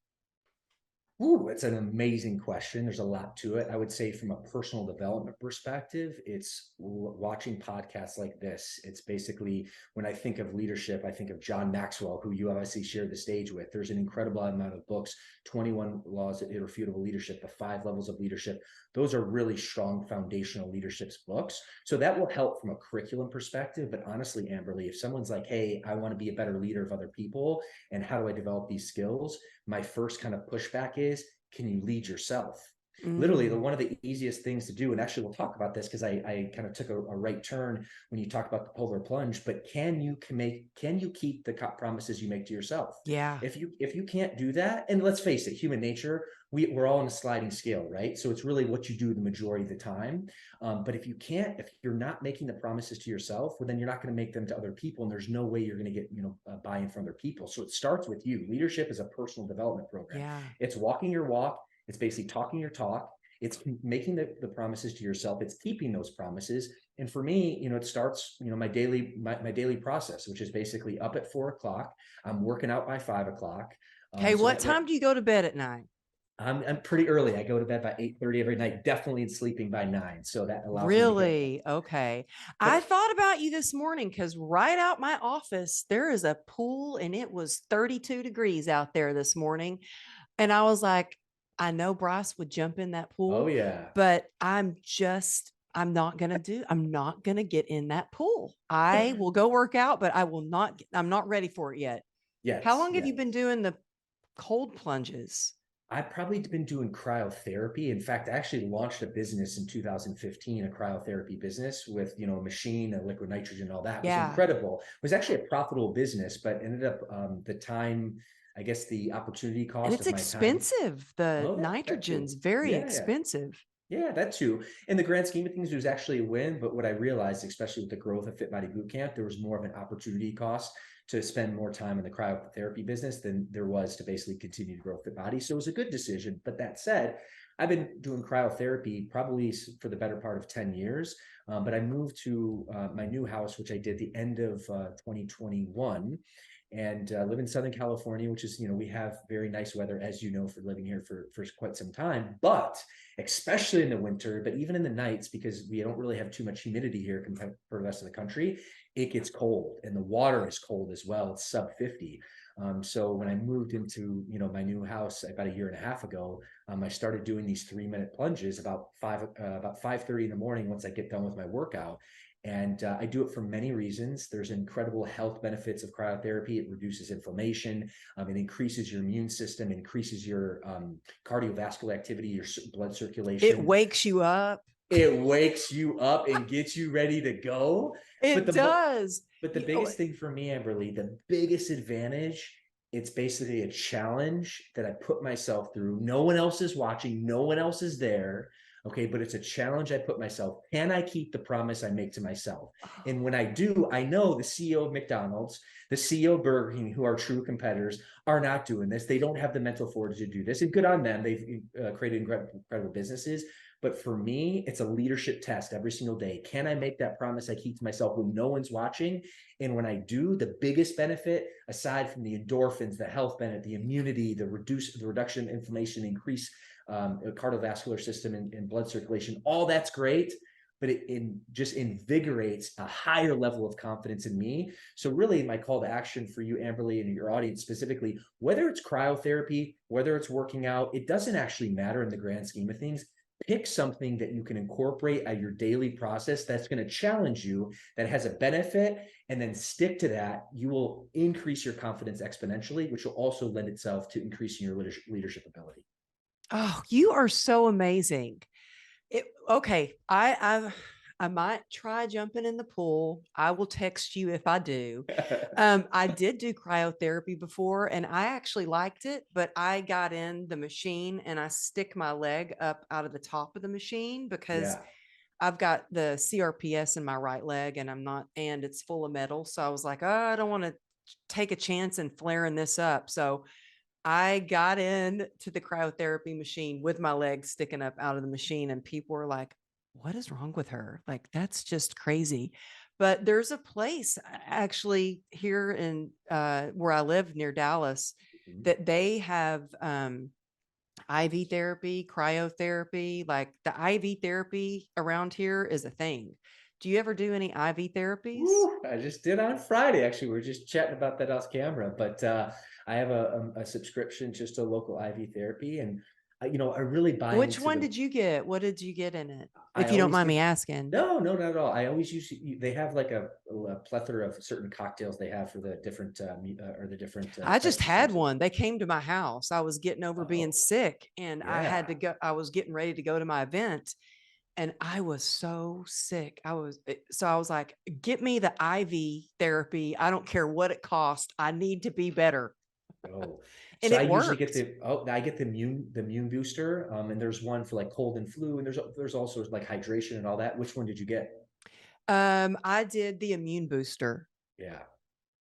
A: Ooh, it's an amazing question. There's a lot to it. I would say, from a personal development perspective, it's watching podcasts like this. It's basically, when I think of leadership, I think of John Maxwell, who you obviously share the stage with. There's an incredible amount of books: 21 Laws of Irrefutable Leadership, The 5 Levels of Leadership. Those are really strong foundational leadership books. So that will help from a curriculum perspective. But honestly, Amberly, if someone's like, hey, I want to be a better leader of other people, and how do I develop these skills? My first kind of pushback is, can you lead yourself? Literally,
B: Mm,
A: one of the easiest things to do, and actually we'll talk about this because I kind of took a right turn when you talk about the polar plunge, but can you keep the promises you make to yourself?
B: yeah.
A: If you can't do that, and let's face it, human nature, we're all on a sliding scale, right? So it's really what you do the majority of the time. But if you're not making the promises to yourself, well, then you're not going to make them to other people, and there's no way you're going to get buy-in from other people. So it starts with you. Leadership is a personal development program.
B: Yeah.
A: It's walking your walk. It's basically talking your talk. It's making the promises to yourself. It's keeping those promises. And for me, it starts, my daily process, which is basically up at 4 o'clock. I'm working out by 5 o'clock.
B: Okay.
A: So
B: What
A: that way
B: time do you go to bed at night?
A: I'm pretty early. I go to bed by 8:30 every night, definitely sleeping by 9. So that allows me to get,
B: Really? Okay. I
A: but
B: thought about you this morning because right out my office, there is a pool, and it was 32 degrees out there this morning. And I was like, I know Bryce would jump in that
A: oh
B: pool,
A: yeah.
B: but I'm not going to get in that pool. I will go work out, but I'm not ready for it yet. How
A: Yes,
B: long have
A: yes.
B: you been doing the cold plunges?
A: I've probably been doing cryotherapy. In fact, I actually launched a business in 2015, a cryotherapy business with, a machine, a liquid nitrogen, all that. It was
B: Yeah.
A: incredible. It was actually a profitable business, but ended up the time, I guess the opportunity
B: And
A: cost
B: it's
A: of my time.
B: expensive. The
A: Oh, that too.
B: nitrogen's very
A: Yeah, yeah.
B: expensive.
A: Yeah, that too. In the grand scheme of things, it was actually a win. But what I realized, especially with the growth of Fit Body Bootcamp, there was more of an opportunity cost to spend more time in the cryotherapy business than there was to basically continue to grow Fit Body. So it was a good decision. But that said, I've been doing cryotherapy probably for the better part of 10 years. But I moved to my new house, which I did the end of 2021, and live in Southern California, which is, we have very nice weather, as you know, for living here for quite some time. But especially in the winter, but even in the nights, because we don't really have too much humidity here compared to the rest of the country, it gets cold, and the water is cold as well. It's sub 50. So when I moved into, my new house about a year and a half ago, I started doing these 3-minute plunges about 5:30 in the morning once I get done with my workout. And I do it for many reasons. There's incredible health benefits of cryotherapy. It reduces inflammation. It increases your immune system, increases your cardiovascular activity, your blood
B: It
A: circulation.
B: wakes you up.
A: It wakes you up and gets you ready to go. But
B: It
A: the
B: does.
A: but the biggest thing for me, Amberly, the biggest advantage, it's basically a challenge that I put myself through. No one else is watching, no one else is there. Okay, but it's a challenge I put myself. Can I keep the promise I make to myself? And when I do, I know the CEO of McDonald's, the CEO of Burger King, who are true competitors, are not doing this. They don't have the mental fortitude to do this. And good on them. They've created incredible businesses. But for me, it's a leadership test every single day. Can I make that promise I keep to myself when no one's watching? And when I do, the biggest benefit, aside from the endorphins, the health benefit, the immunity, the reduction of inflammation, increase cardiovascular system and blood circulation. All that's great, but it just invigorates a higher level of confidence in me. So really my call to action for you, Amberly, and your audience specifically, whether it's cryotherapy, whether it's working out, it doesn't actually matter in the grand scheme of things. Pick something that you can incorporate at your daily process that's going to challenge you, that has a benefit, and then stick to that. You will increase your confidence exponentially, which will also lend itself to increasing your leadership ability.
B: Oh, you are so amazing. Okay, I might try jumping in the pool. I will text you if I do. I did do cryotherapy before and I actually liked it, but I got in the machine and I stick my leg up out of the top of the machine because
A: Yeah.
B: I've got the CRPS in my right leg and and it's full of metal. So I was like, oh, I don't want to take a chance and flaring this up. So I got in to the cryotherapy machine with my legs sticking up out of the machine, and people were like, what is wrong with her? Like, that's just crazy. But there's a place actually here in where I live near Dallas
A: Mhm.
B: that they have IV therapy, cryotherapy. Like the IV therapy around here is a thing. Do you ever do any IV therapies?
A: Woo, I just did on Friday. Actually, we were just chatting about that off camera. But I have a subscription just to local IV therapy, and I really buy
B: Which
A: into
B: one
A: the.
B: did you get? What did you get in it?
A: I
B: If you don't
A: always
B: mind
A: get.
B: me asking.
A: No, no, not at all. I always use. They have like a plethora of certain cocktails they have for the different or the different
B: I just
A: crisis
B: had
A: services.
B: one. They came to my house. I was getting over being
A: Oh,
B: sick and I had
A: yeah.
B: to go. I was getting ready to go to my event and I was so sick. So I was like, get me the IV therapy. I don't care what it costs. I need to be better.
A: Oh,
B: And
A: so I
B: it
A: usually get
B: worked.
A: the immune booster, and there's one for like cold and flu, and there's also like hydration and all that. Which one did you get?
B: I did the immune booster.
A: Yeah.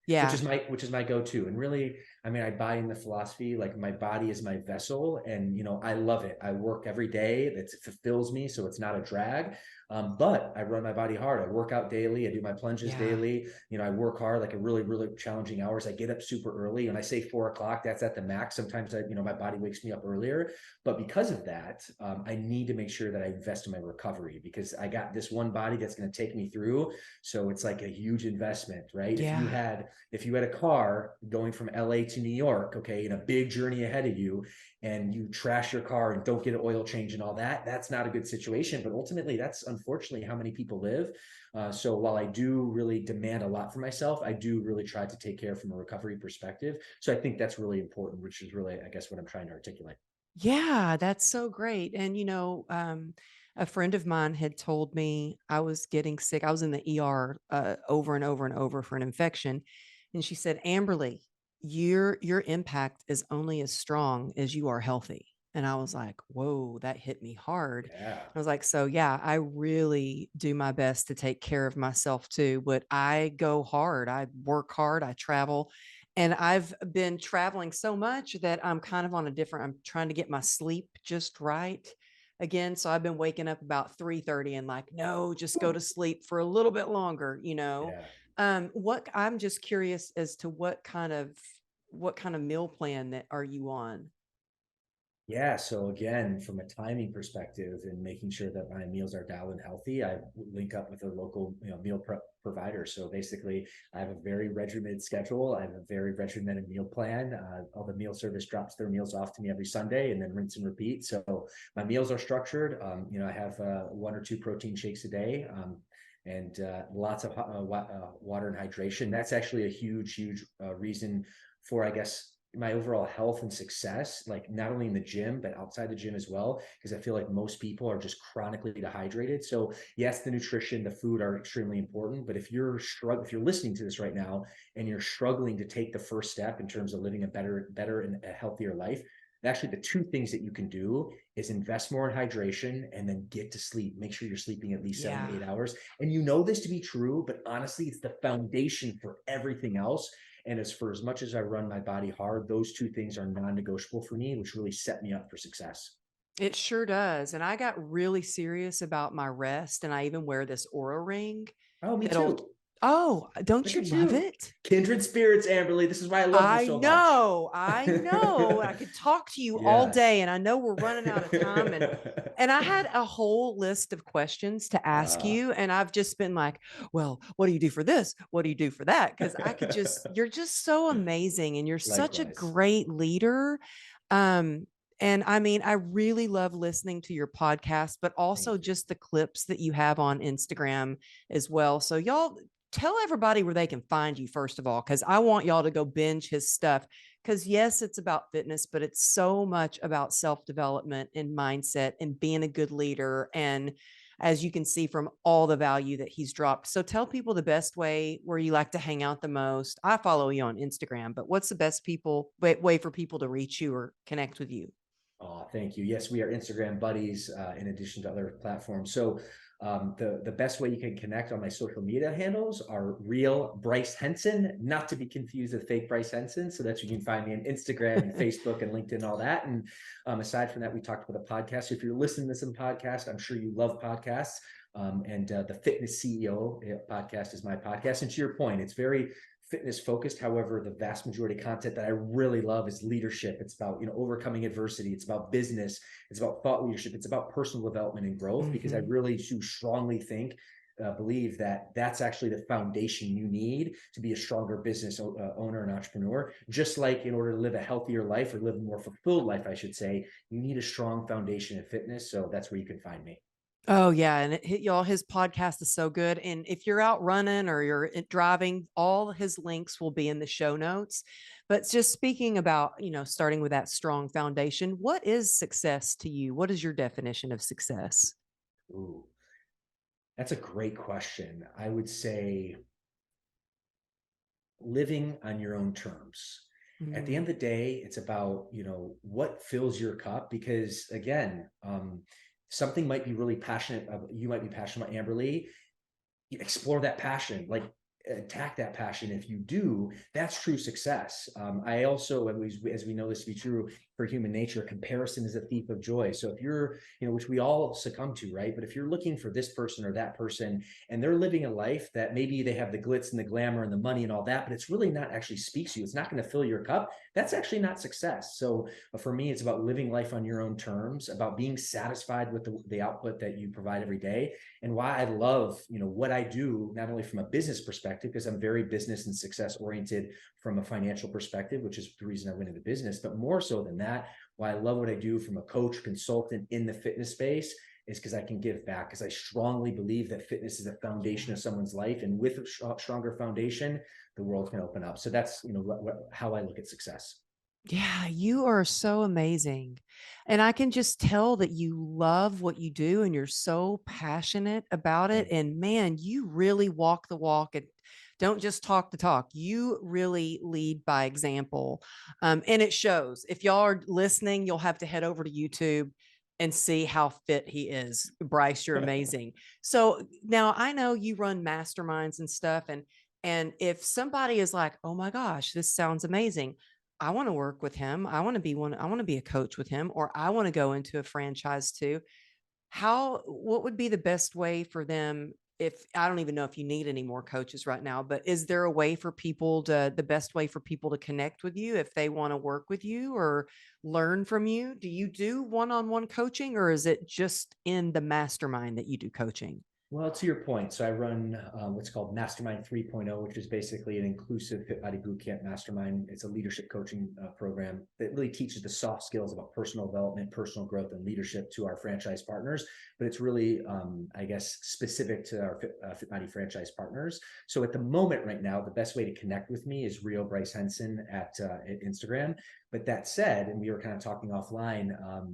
A: which
B: Yeah.
A: is my which is my go-to. And really, I mean, I buy in the philosophy, like my body is my vessel, and I love it. I work every day. It fulfills me, so it's not a drag. But I run my body hard. I work out daily. I do my plunges
B: Yeah.
A: daily. I work hard, like a really, really challenging hours. I get up super early. And I say 4 o'clock, that's at the max. Sometimes my body wakes me up earlier. But because of that, I need to make sure that I invest in my recovery, because I got this one body that's going to take me through. So it's like a huge investment, right?
B: Yeah.
A: If you had a car going from LA to New York, okay, and a big journey ahead of you, and you trash your car and don't get an oil change and all that, that's not a good situation. But ultimately, that's unfortunately how many people live. So while I do really demand a lot for myself, I do really try to take care from a recovery perspective. So I think that's really important, which is really, I guess, what I'm trying to articulate.
B: Yeah, that's so great. And, a friend of mine had told me I was getting sick. I was in the ER over and over and over for an infection. And she said, Amberly, your impact is only as strong as you are healthy. And I was like, whoa, that hit me hard.
A: Yeah.
B: I was like, so yeah, I really do my best to take care of myself too. But I go hard, I work hard, I travel. And I've been traveling so much that I'm kind of on I'm trying to get my sleep just right again. So I've been waking up about 3:30 and like, no, just go to sleep for a little bit longer.
A: Yeah.
B: What I'm just curious as to what kind of meal plan that are you on?
A: Yeah, so again, from a timing perspective and making sure that my meals are dialed and healthy, I link up with a local, meal provider. So basically, I have a very regimented schedule. I have a very regimented meal plan. All the meal service drops their meals off to me every Sunday, and then rinse and repeat. So my meals are structured. I have one or two protein shakes a day. And lots of water and hydration. That's actually a huge, huge reason for, I guess, my overall health and success, like not only in the gym but outside the gym as well, because I feel like most people are just chronically dehydrated. So yes, the nutrition, the food are extremely important, but if you're listening to this right now and you're struggling to take the first step in terms of living a better and a healthier life, actually the two things that you can do is invest more in hydration and then get to sleep. Make sure you're sleeping at least seven
B: Yeah.
A: to 8 hours. And you know this to be true, but honestly, it's the foundation for everything else. And as much as I run my body hard, those two things are non-negotiable for me, which really set me up for success.
B: It sure does. And I got really serious about my rest. And I even wear this aura ring
A: Oh, me
B: that'll
A: too.
B: Oh, don't
A: Look
B: you
A: at
B: love
A: you.
B: it?
A: Kindred spirits, Amberly. This is why I love you
B: I
A: so much.
B: know, I know. I could talk to you all day,
A: Yes.
B: and I know we're running out of time. And I had a whole list of questions to ask
A: uh,
B: you, and I've just been like, well, what do you do for this? What do you do for that? Because I could just, you're just so amazing, and you're such a
A: Likewise.
B: great leader. Um, and I mean, I really love listening to your podcast, but also
A: Thank you.
B: just the clips that you have on Instagram as well. So y'all tell everybody where they can find you first of all, because I want y'all to go binge his stuff. Because yes, it's about fitness, but it's so much about self-development and mindset and being a good leader. And as you can see from all the value that he's dropped. So tell people the best way where you like to hang out the most. I follow you on Instagram, but what's the best way for people to reach you or connect with you?
A: Oh, thank you. Yes, we are Instagram buddies in addition to other platforms. So the best way you can connect on my social media handles are real Bryce Henson, not to be confused with fake Bryce Henson. So that you can find me on Instagram and Facebook and LinkedIn and all that. And aside from that, we talked about the podcast. If you're listening to some podcast, I'm sure you love podcasts. And the Fitness CEO podcast is my podcast. And to your point, it's very fitness focused. However, the vast majority of content that I really love is leadership. It's about, overcoming adversity. It's about business. It's about thought leadership. It's about personal development and growth, because I
B: Mm-hmm.
A: really do strongly believe that that's actually the foundation you need to be a stronger business owner and entrepreneur. Just like in order to live a healthier life, or live a more fulfilled life, I should say, you need a strong foundation in fitness. So that's where you can find me.
B: Oh yeah, and y'all, his podcast is so good. And if you're out running or you're driving, all his links will be in the show notes. But just speaking about, starting with that strong foundation, what is success to you? What is your definition of success?
A: Ooh, that's a great question. I would say living on your own terms. At the
B: Mm,
A: end of the day, it's about, what fills your cup. Because again, something might be really passionate. You might be passionate about, Amberly. Explore that passion, like attack that passion. If you do, that's true success. I also, as we know this to be true for human nature, comparison is a thief of joy. So if you're, which we all succumb to, right? But if you're looking for this person or that person, and they're living a life that maybe they have the glitz and the glamour and the money and all that, but it's really not actually speaks to you, it's not going to fill your cup, that's actually not success. So for me, it's about living life on your own terms, about being satisfied with the output that you provide every day. And why I love, what I do, not only from a business perspective, because I'm very business and success oriented from a financial perspective, which is the reason I went into business, but more so than that, why I love what I do from a coach consultant in the fitness space is because I can give back. Because I strongly believe that fitness is the foundation of someone's life, and with a stronger foundation, the world can open up. So that's, how I look at success.
B: yeah, you are so amazing. And I can just tell that you love what you do and you're so passionate about it.
A: Thank you.
B: And man, you really walk the walk and don't just talk the talk. You really lead by example. And it shows. If y'all are listening, you'll have to head over to YouTube and see how fit he is. Bryce, you're amazing. So now I know you run masterminds and stuff. And if somebody is like, oh my gosh, this sounds amazing, I want to work with him. I want to be a coach with him, or I want to go into a franchise too. What would be the best way for them? If I don't even know if you need any more coaches right now, but is there a way for the best way for people to connect with you if they want to work with you or learn from you? Do you do one-on-one coaching, or is it just in the mastermind that you do coaching?
A: Well, to your point, so I run what's called Mastermind 3.0, which is basically an inclusive fit body bootcamp mastermind. It's a leadership coaching program that really teaches the soft skills about personal development, personal growth, and leadership to our franchise partners. But it's really, I guess, specific to our fit body franchise partners. So at the moment, right now, the best way to connect with me is Real Bryce Henson at Instagram. But that said, and we were kind of talking offline,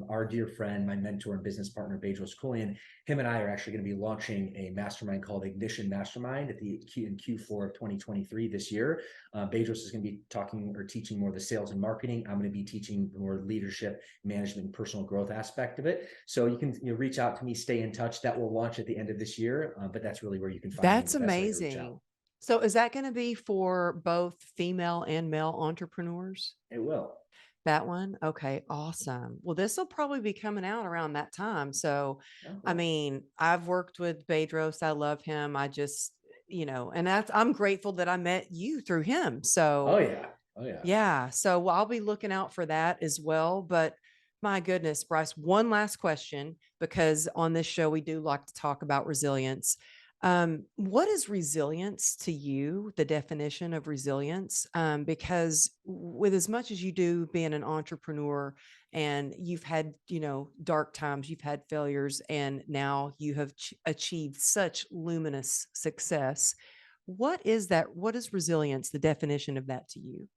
A: our dear friend, my mentor and business partner, 𝗔𝗩𝗔𝗕𝗟𝗘𝗟𝗘, him and I are actually going to be launching a mastermind called Ignition Mastermind in Q4 of 2023 this year. Bedros is going to be talking or teaching more of the sales and marketing. I'm going to be teaching more leadership, management, and personal growth aspect of it. So you can reach out to me, stay in touch. That will launch at the end of this year, but that's really where you can find me and
B: That's
A: the best way to reach out.
B: amazing. So is that going to be for both female and male entrepreneurs?
A: It will.
B: That one? Okay, awesome. Well, this will probably be coming out around that time. So,
A: Oh,
B: I
A: cool.
B: mean, I've worked with Bedros. I love him. I just, and I'm grateful that I met you through him.
A: Oh
B: So
A: yeah. Oh yeah.
B: yeah. So I'll be looking out for that as well. But my goodness, Bryce, one last question, because on this show, we do like to talk about resilience. What is resilience to you, the definition of resilience? Because with as much as you do being an entrepreneur and you've had, dark times, you've had failures, and now you have achieved such luminous success. What is that? What is resilience, the definition of that to you?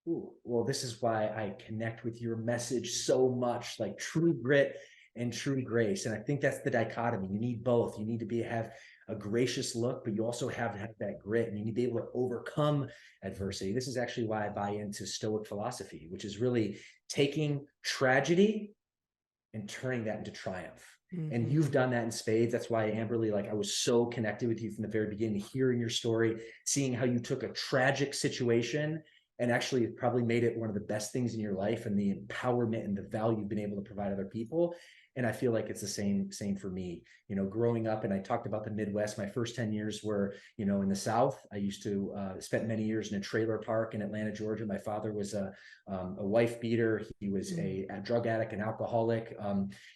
A: Ooh, well, this is why I connect with your message so much, like true grit and true grace. And I think that's the dichotomy. You need both. You need to have a gracious look, but you also have to have that grit, and you need to be able to overcome adversity. This is actually why I buy into Stoic philosophy, which is really taking tragedy and turning that into triumph. And you've
B: Mhm.
A: done that in spades. That's why, Amberly, like I was so connected with you from the very beginning, hearing your story, seeing how you took a tragic situation and actually probably made it one of the best things in your life, and the empowerment and the value you've been able to provide other people. And I feel like it's the same for me. Growing up, and I talked about the Midwest, my first 10 years were, in the South. I used to spent many years in a trailer park in Atlanta, Georgia. My father was a wife beater. He was a drug addict, an alcoholic,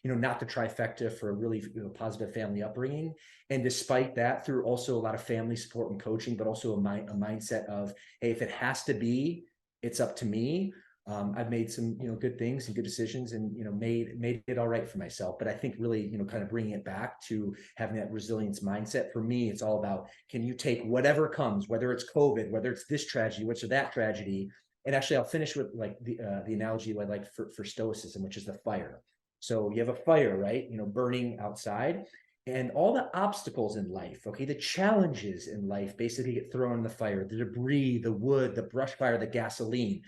A: not the trifecta for a really positive family upbringing. And despite that, through also a lot of family support and coaching, but also a mindset of, hey, if it has to be, it's up to me. I've made some, good things and good decisions, and, made it all right for myself. But I think really, kind of bringing it back to having that resilience mindset. For me, it's all about, can you take whatever comes, whether it's COVID, whether it's this tragedy, which or that tragedy. And actually, I'll finish with like the analogy I like for stoicism, which is the fire. So you have a fire, right? Burning outside, and all the obstacles in life, okay, the challenges in life basically get thrown in the fire, the debris, the wood, the brush fire, the gasoline.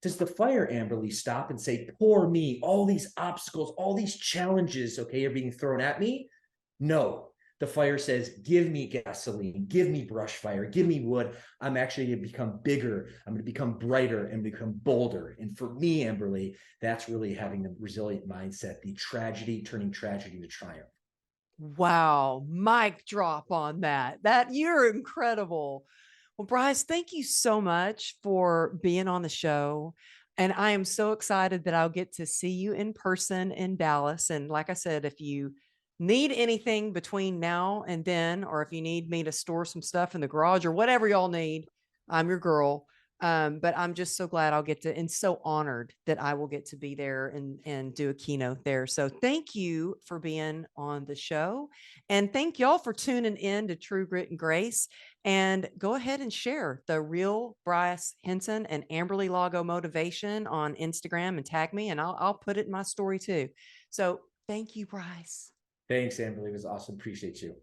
A: Does the fire, Amberly, stop and say, poor me, all these obstacles, all these challenges, okay, are being thrown at me? No. The fire says, give me gasoline, give me brush fire, give me wood. I'm actually going to become bigger. I'm going to become brighter and become bolder. And for me, Amberly, that's really having the resilient mindset, the tragedy turning tragedy to triumph.
B: Wow, mic drop on that. That you're incredible. Well, Bryce, thank you so much for being on the show. And I am so excited that I'll get to see you in person in Dallas. And like I said, if you need anything between now and then, or if you need me to store some stuff in the garage or whatever y'all need, I'm your girl. But I'm just so glad I'll get to, and so honored that I will get to be there and do a keynote there. So thank you for being on the show, and thank y'all for tuning in to True Grit and Grace. And go ahead and share the real Bryce Henson and Amberly Lago Motivation on Instagram and tag me, and I'll put it in my story too. So thank you, Bryce.
A: Thanks, Amberly. It was awesome. Appreciate you.